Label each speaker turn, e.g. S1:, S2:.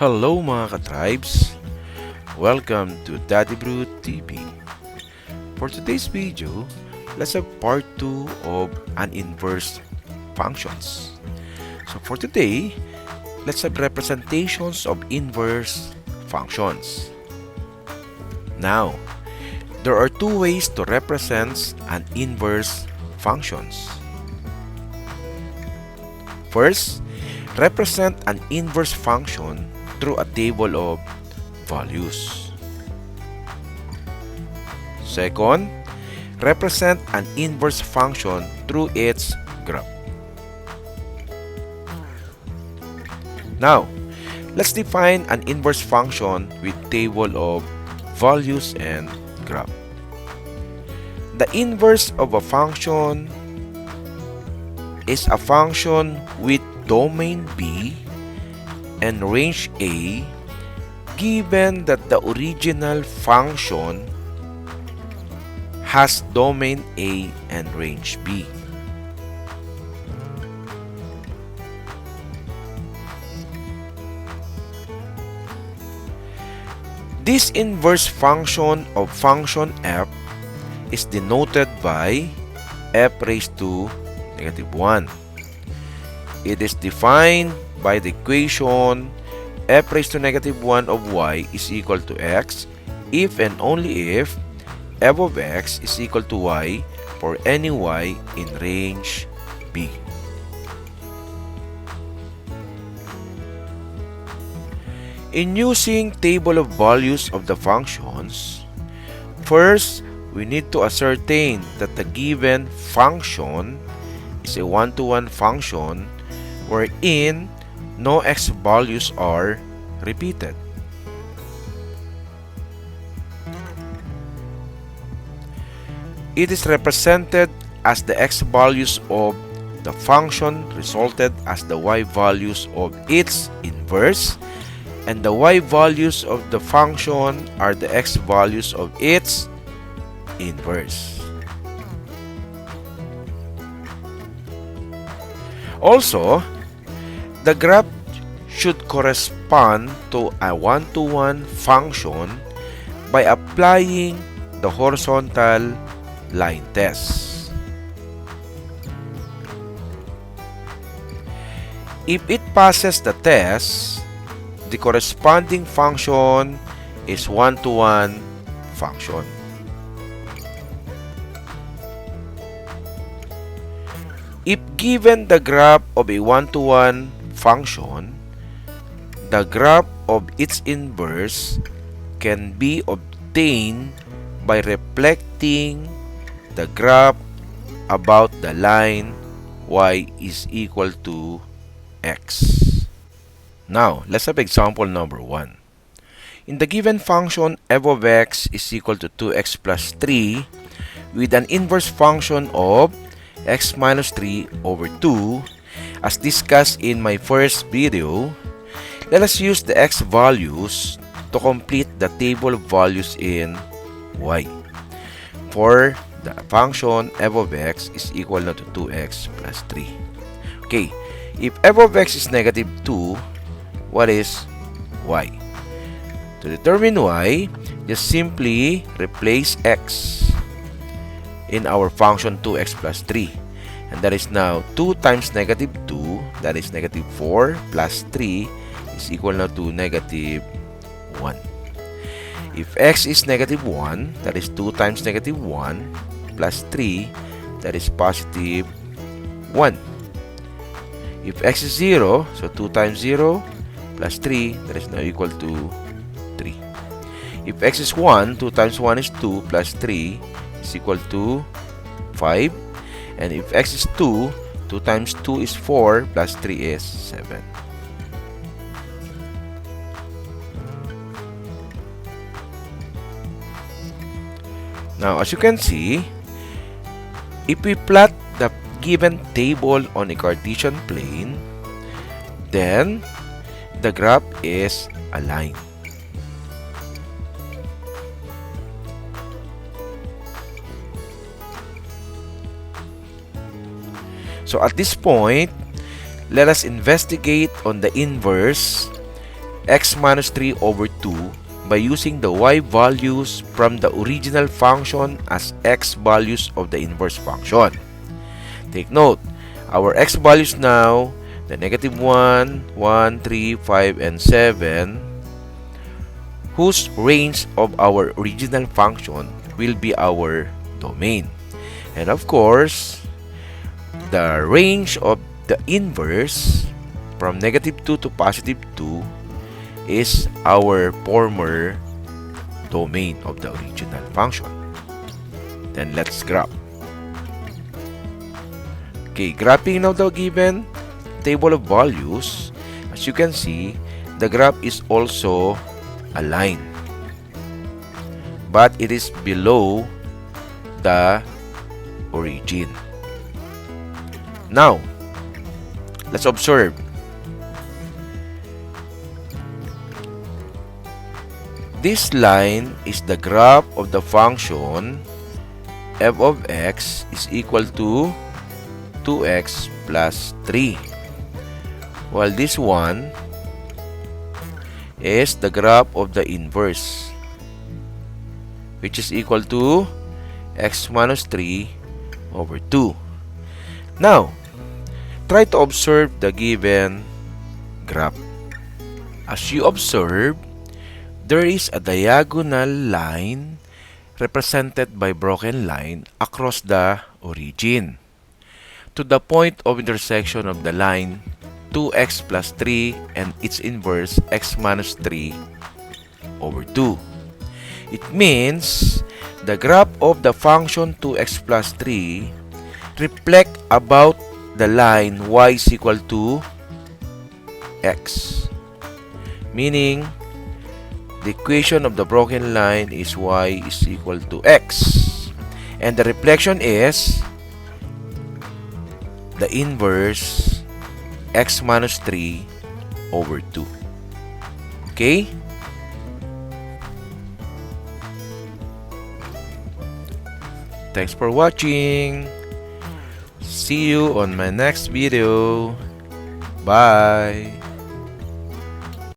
S1: Hello mga ka-tribes! Welcome to Daddy Brute TV. For today's video, let's have part 2 of an inverse functions. So for today, let's have representations of inverse functions. Now, there are two ways to represent an inverse functions. First, represent an inverse function through a table of values. Second, represent an inverse function through its graph. Now, let's define an inverse function with table of values and graph. The inverse of a function is a function with domain B and range A given that the original function has domain A and range B. This inverse function of function f is denoted by f raised to negative 1. It is defined by the equation f raised to negative 1 of y is equal to x if and only if f of x is equal to y for any y in range B. In using table of values of the functions, first we need to ascertain that the given function is a one-to-one function wherein no x values are repeated. It is represented as the x values of the function resulted as the y values of its inverse, and the y values of the function are the x values of its inverse. Also, the graph should correspond to a one-to-one function by applying the horizontal line test. If it passes the test, the corresponding function is one-to-one function. If given the graph of a one-to-one function, the graph of its inverse can be obtained by reflecting the graph about the line y is equal to x. Now, let's have example number 1. In the given function f of x is equal to 2x plus 3 with an inverse function of x minus 3 over 2, as discussed in my first video, let us use the x values to complete the table of values in y. For the function f of x is equal to 2x plus 3. Okay, if f of x is negative 2, what is y? To determine y, just simply replace x in our function 2x plus 3. And that is now 2 times negative 2, that is negative 4 plus 3 is equal now to negative 1. If x is negative 1, that is 2 times negative 1 plus 3, that is positive 1. If x is 0, so 2 times 0 plus 3, that is now equal to 3. If x is 1, 2 times 1 is 2 plus 3 is equal to 5. And if x is 2, 2 times 2 is 4 plus 3 is 7. Now, as you can see, if we plot the given table on a Cartesian plane, then the graph is a line. So at this point, let us investigate on the inverse x minus 3 over 2 by using the y values from the original function as x values of the inverse function. Take note, our x values now, the negative 1, 1, 3, 5, and 7, whose range of our original function will be our domain. And of course, the range of the inverse from negative 2 to positive 2 is our former domain of the original function. Then let's graph. Okay, graphing now the given table of values. As you can see, the graph is also a line, but it is below the origin. Now, let's observe. This line is the graph of the function f of x is equal to 2x plus 3. While this one is the graph of the inverse, which is equal to x minus 3 over 2. Now, try to observe the given graph. As you observe, there is a diagonal line represented by broken line across the origin to the point of intersection of the line 2x plus 3 and its inverse x minus 3 over 2. It means the graph of the function 2x plus 3 reflect about the line y is equal to x, meaning the equation of the broken line is y is equal to x, and the reflection is the inverse x minus 3 over 2. Okay? Thanks for watching. See you on my next video. Bye.